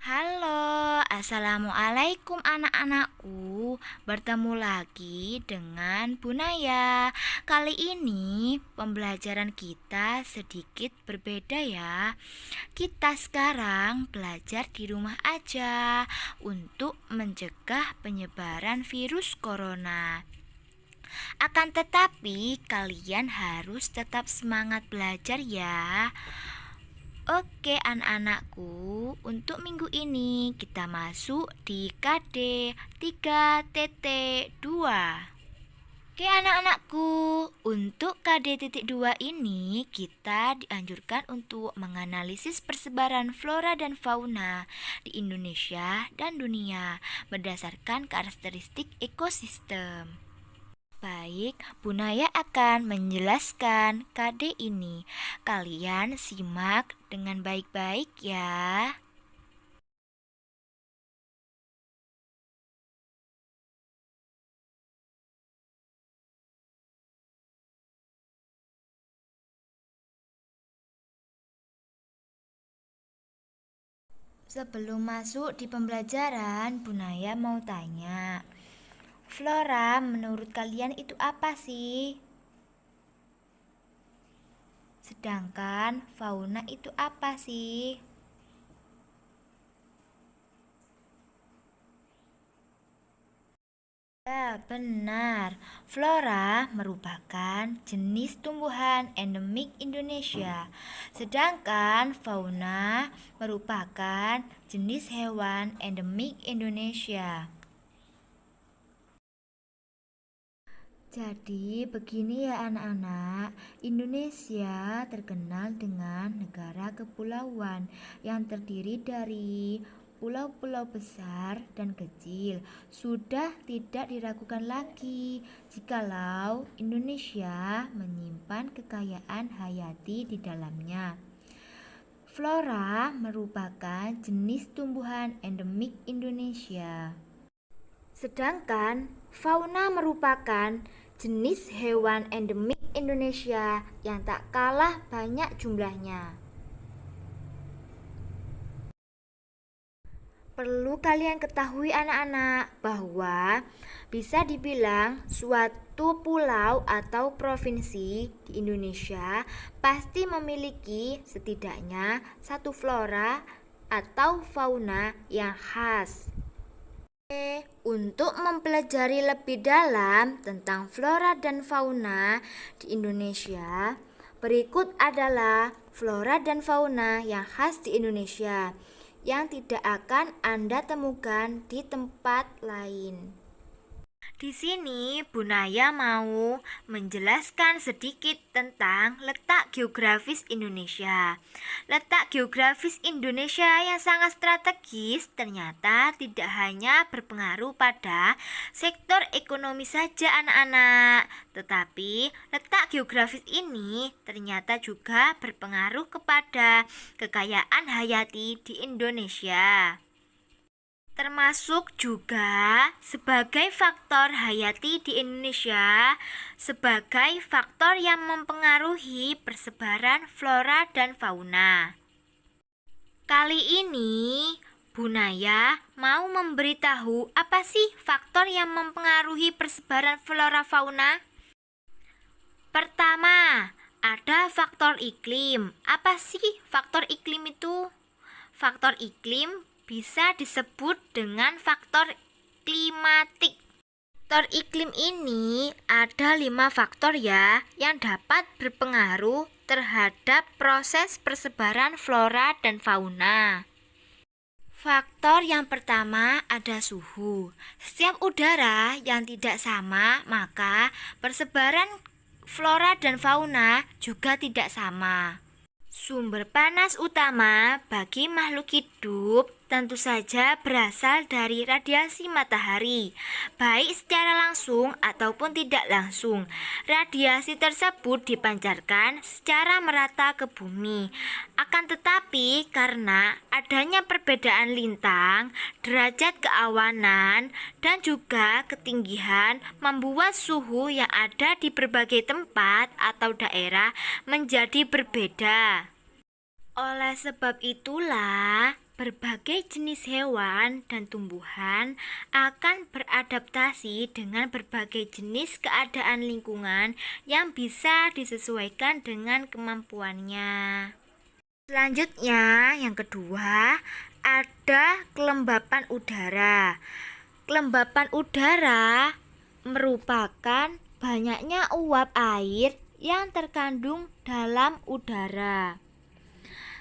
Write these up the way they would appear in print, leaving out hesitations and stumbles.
Halo, assalamualaikum anak-anakku. Bertemu lagi dengan Bu Naya. Kali ini pembelajaran kita sedikit berbeda ya. Kita sekarang belajar di rumah aja untuk mencegah penyebaran virus corona. Akan tetapi kalian harus tetap semangat belajar ya. Oke anak-anakku, untuk minggu ini kita masuk di KD 3.2. Oke anak-anakku, untuk KD.2 ini kita dianjurkan untuk menganalisis persebaran flora dan fauna di Indonesia dan dunia berdasarkan karakteristik ekosistem. Baik, Bu Naya akan menjelaskan KD ini. Kalian simak dengan baik-baik ya. Sebelum masuk di pembelajaran, Bu Naya mau tanya. Flora, menurut kalian itu apa sih? Sedangkan fauna itu apa sih? Ya, benar. Flora merupakan jenis tumbuhan endemik Indonesia, sedangkan fauna merupakan jenis hewan endemik Indonesia. Jadi, begini ya anak-anak, Indonesia terkenal dengan negara kepulauan yang terdiri dari pulau-pulau besar dan kecil. Sudah tidak diragukan lagi jikalau Indonesia menyimpan kekayaan hayati di dalamnya. Flora merupakan jenis tumbuhan endemik Indonesia. Sedangkan fauna merupakan jenis hewan endemik Indonesia yang tak kalah banyak jumlahnya. Perlu kalian ketahui anak-anak bahwa bisa dibilang suatu pulau atau provinsi di Indonesia pasti memiliki setidaknya satu flora atau fauna yang khas. Untuk mempelajari lebih dalam tentang flora dan fauna di Indonesia, berikut adalah flora dan fauna yang khas di Indonesia yang tidak akan Anda temukan di tempat lain. Di sini Bu Naya mau menjelaskan sedikit tentang letak geografis Indonesia. Letak geografis Indonesia yang sangat strategis ternyata tidak hanya berpengaruh pada sektor ekonomi saja anak-anak, tetapi letak geografis ini ternyata juga berpengaruh kepada kekayaan hayati di Indonesia. Termasuk juga sebagai faktor hayati di Indonesia, sebagai faktor yang mempengaruhi persebaran flora dan fauna. Kali ini, Bu Naya mau memberitahu apa sih faktor yang mempengaruhi persebaran flora fauna? Pertama, ada faktor iklim. Apa sih faktor iklim itu? Faktor iklim bisa disebut dengan faktor klimatik. Faktor iklim ini ada 5 faktor ya yang dapat berpengaruh terhadap proses persebaran flora dan fauna. Faktor yang pertama ada suhu. Setiap udara yang tidak sama, maka persebaran flora dan fauna juga tidak sama. Sumber panas utama bagi makhluk hidup tentu saja berasal dari radiasi matahari, baik secara langsung ataupun tidak langsung. Radiasi tersebut dipancarkan secara merata ke bumi. Akan tetapi karena adanya perbedaan lintang, derajat keawanan, dan juga ketinggian membuat suhu yang ada di berbagai tempat atau daerah menjadi berbeda. Oleh sebab itulah, berbagai jenis hewan dan tumbuhan akan beradaptasi dengan berbagai jenis keadaan lingkungan yang bisa disesuaikan dengan kemampuannya. Selanjutnya, yang kedua, ada kelembapan udara. Kelembapan udara merupakan banyaknya uap air yang terkandung dalam udara.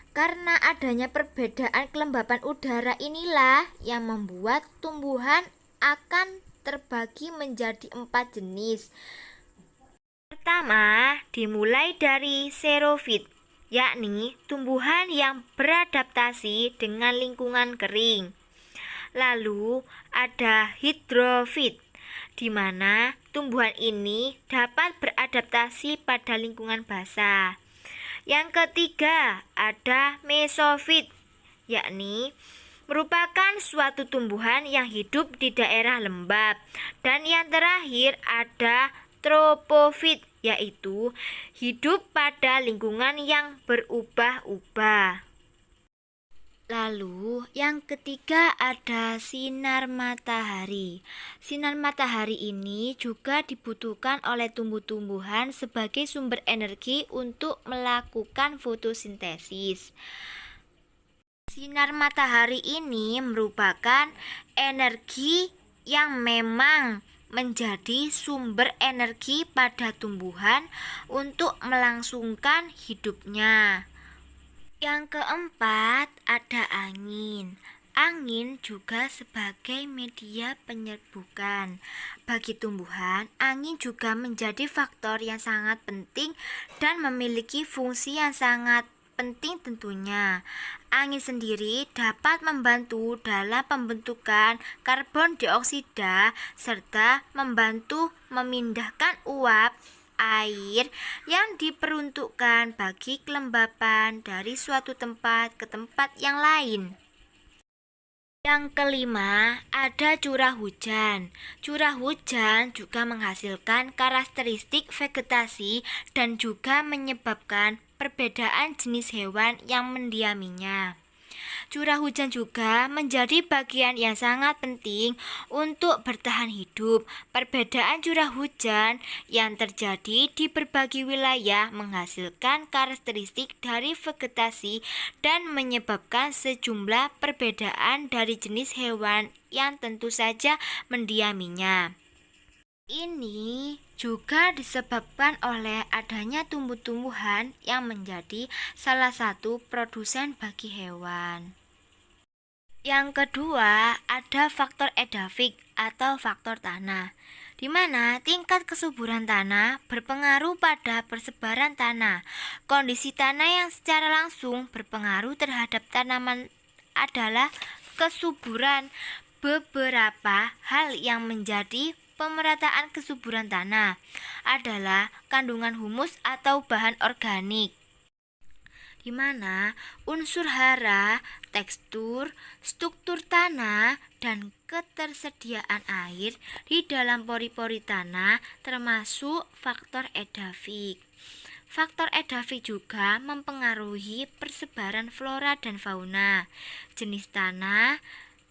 Karena adanya perbedaan kelembapan udara inilah yang membuat tumbuhan akan terbagi menjadi 4 jenis. Pertama, dimulai dari xerofit, yakni tumbuhan yang beradaptasi dengan lingkungan kering. Lalu ada hidrofit, di mana tumbuhan ini dapat beradaptasi pada lingkungan basah. Yang ketiga ada mesofit, yakni merupakan suatu tumbuhan yang hidup di daerah lembab. Dan yang terakhir ada tropofit, yaitu hidup pada lingkungan yang berubah-ubah. Lalu yang ketiga ada sinar matahari. Sinar matahari ini juga dibutuhkan oleh tumbuh-tumbuhan sebagai sumber energi untuk melakukan fotosintesis. Sinar matahari ini merupakan energi yang memang menjadi sumber energi pada tumbuhan untuk melangsungkan hidupnya. Yang keempat ada angin. Angin juga sebagai media penyerbukan. Bagi tumbuhan, angin juga menjadi faktor yang sangat penting dan memiliki fungsi yang sangat penting tentunya. Angin sendiri dapat membantu dalam pembentukan karbon dioksida serta membantu memindahkan uap air yang diperuntukkan bagi kelembapan dari suatu tempat ke tempat yang lain. Yang kelima, ada curah hujan. Curah hujan juga menghasilkan karakteristik vegetasi dan juga menyebabkan perbedaan jenis hewan yang mendiaminya. Curah hujan juga menjadi bagian yang sangat penting untuk bertahan hidup. Perbedaan curah hujan yang terjadi di berbagai wilayah menghasilkan karakteristik dari vegetasi dan menyebabkan sejumlah perbedaan dari jenis hewan yang tentu saja mendiaminya. Ini juga disebabkan oleh adanya tumbuh-tumbuhan yang menjadi salah satu produsen bagi hewan. Yang kedua, ada faktor edafik atau faktor tanah, di mana tingkat kesuburan tanah berpengaruh pada persebaran tanah. Kondisi tanah yang secara langsung berpengaruh terhadap tanaman adalah kesuburan. Beberapa hal yang menjadi pemerataan kesuburan tanah adalah kandungan humus atau bahan organik, di mana unsur hara, tekstur, struktur tanah, dan ketersediaan air di dalam pori-pori tanah termasuk faktor edafik. Faktor edafik juga mempengaruhi persebaran flora dan fauna. Jenis tanah,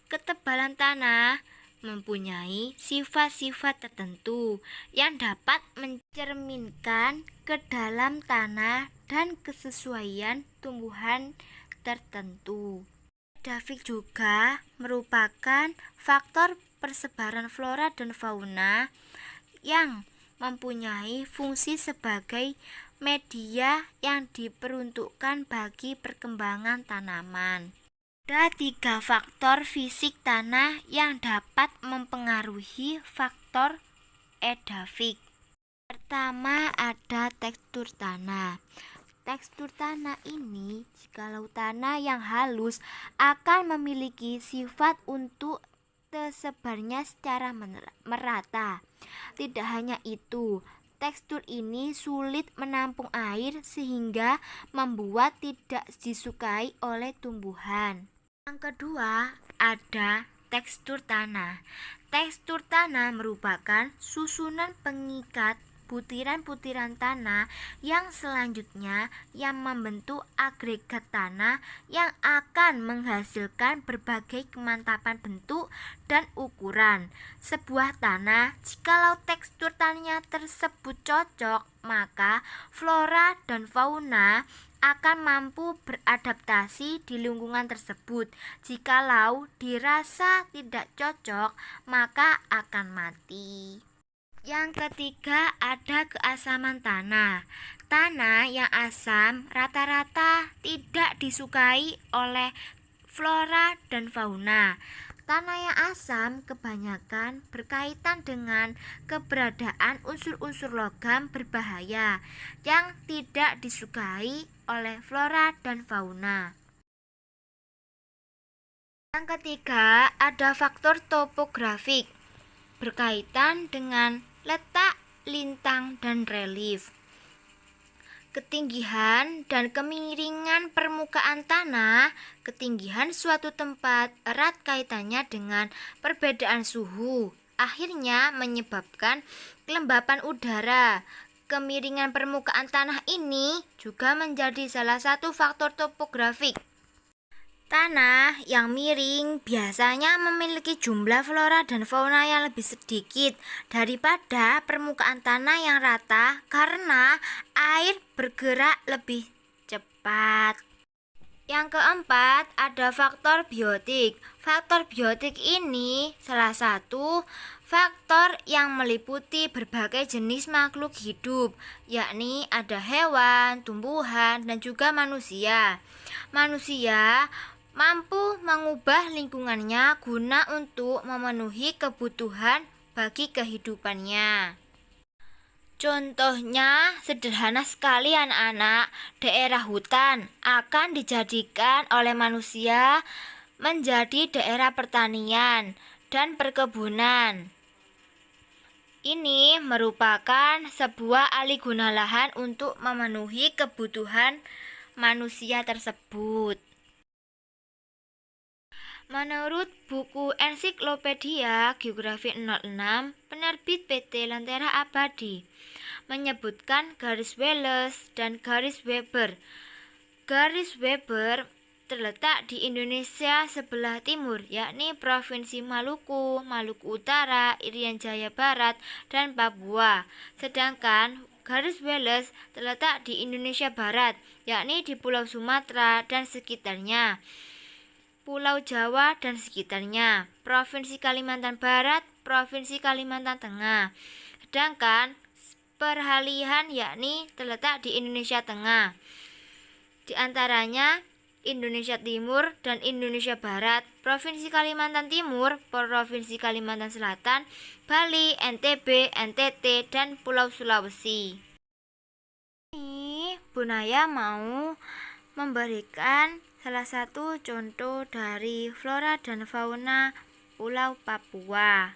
ketebalan tanah mempunyai sifat-sifat tertentu yang dapat mencerminkan kedalam tanah dan kesesuaian tumbuhan tertentu. Edafik juga merupakan faktor persebaran flora dan fauna yang mempunyai fungsi sebagai media yang diperuntukkan bagi perkembangan tanaman. Ada 3 faktor fisik tanah yang dapat mempengaruhi faktor edafik. Pertama ada tekstur tanah. Tekstur tanah ini, jikalau tanah yang halus akan memiliki sifat untuk tersebarnya secara merata. Tidak hanya itu, tekstur ini sulit menampung air sehingga membuat tidak disukai oleh tumbuhan. Yang kedua, ada tekstur tanah. Tekstur tanah merupakan susunan pengikat butiran-butiran tanah yang selanjutnya yang membentuk agregat tanah yang akan menghasilkan berbagai kemantapan bentuk dan ukuran. Sebuah tanah, jikalau tekstur tanahnya tersebut cocok, maka flora dan fauna akan mampu beradaptasi di lingkungan tersebut. Jikalau dirasa tidak cocok, maka akan mati. Yang ketiga, ada keasaman tanah. Tanah yang asam rata-rata tidak disukai oleh flora dan fauna. Tanah yang asam kebanyakan berkaitan dengan keberadaan unsur-unsur logam berbahaya yang tidak disukai oleh flora dan fauna. Yang ketiga, ada faktor topografik berkaitan dengan letak, lintang, dan relief. Ketinggian dan kemiringan permukaan tanah. Ketinggian suatu tempat erat kaitannya dengan perbedaan suhu, akhirnya menyebabkan kelembapan udara. Kemiringan permukaan tanah ini juga menjadi salah satu faktor topografik. Tanah yang miring biasanya memiliki jumlah flora dan fauna yang lebih sedikit daripada permukaan tanah yang rata karena air bergerak lebih cepat. Yang keempat, ada faktor biotik. Faktor biotik ini salah satu faktor yang meliputi berbagai jenis makhluk hidup, yakni ada hewan, tumbuhan, dan juga manusia. Manusia mampu mengubah lingkungannya guna untuk memenuhi kebutuhan bagi kehidupannya. Contohnya sederhana sekali anak-anak, daerah hutan akan dijadikan oleh manusia menjadi daerah pertanian dan perkebunan. Ini merupakan sebuah alih guna lahan untuk memenuhi kebutuhan manusia tersebut. Menurut buku Ensiklopedia Geografi 06, penerbit PT Lentera Abadi menyebutkan garis Wallace dan garis Weber. Garis Weber terletak di Indonesia sebelah timur, yakni Provinsi Maluku, Maluku Utara, Irian Jaya Barat, dan Papua. Sedangkan garis Wallace terletak di Indonesia Barat, yakni di Pulau Sumatera dan sekitarnya, Pulau Jawa dan sekitarnya, Provinsi Kalimantan Barat, Provinsi Kalimantan Tengah. Sedangkan peralihan yakni terletak di Indonesia Tengah. Di antaranya Indonesia Timur dan Indonesia Barat, Provinsi Kalimantan Timur, Provinsi Kalimantan Selatan, Bali, NTB, NTT, dan Pulau Sulawesi. Ini Bu Naya mau memberikan salah satu contoh dari flora dan fauna Pulau Papua.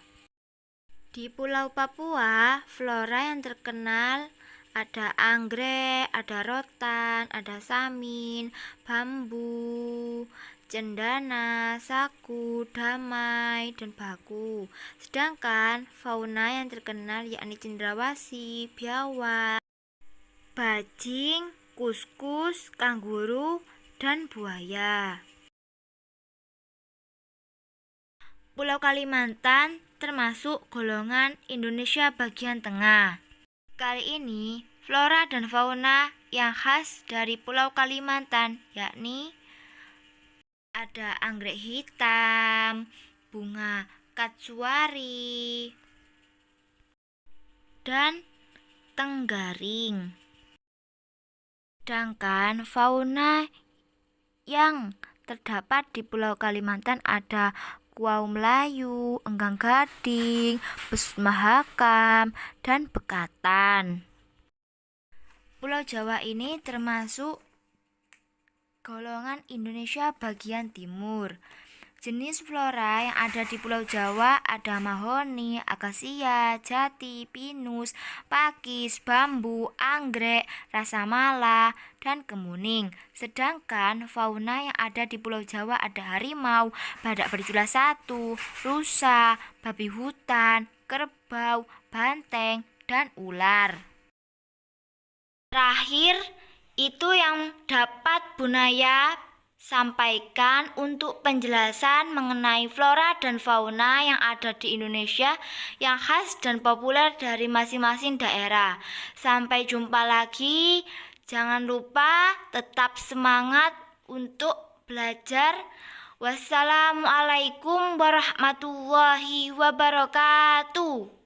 Di Pulau Papua, flora yang terkenal ada anggrek, ada rotan, ada samin, bambu, cendana, sagu, damai, dan baku. Sedangkan fauna yang terkenal yakni cendrawasih, biawak, bajing, kuskus, kanguru, dan buaya. Pulau Kalimantan termasuk golongan Indonesia bagian tengah. Kali ini, flora dan fauna yang khas dari Pulau Kalimantan yakni ada anggrek hitam, bunga katsuari, dan tenggaring. Sedangkan fauna yang terdapat di Pulau Kalimantan ada kuau Melayu, enggang gading, besut mahakam, dan bekatan. Pulau Jawa ini termasuk golongan Indonesia bagian timur. Jenis flora yang ada di Pulau Jawa ada mahoni, akasia, jati, pinus, pakis, bambu, anggrek, rasamala, dan kemuning. Sedangkan fauna yang ada di Pulau Jawa ada harimau, badak berjula 1, rusa, babi hutan, kerbau, banteng, dan ular. Terakhir, itu yang dapat Bu Naya sampaikan untuk penjelasan mengenai flora dan fauna yang ada di Indonesia yang khas dan populer dari masing-masing daerah. Sampai jumpa lagi. Jangan lupa tetap semangat untuk belajar. Wassalamualaikum warahmatullahi wabarakatuh.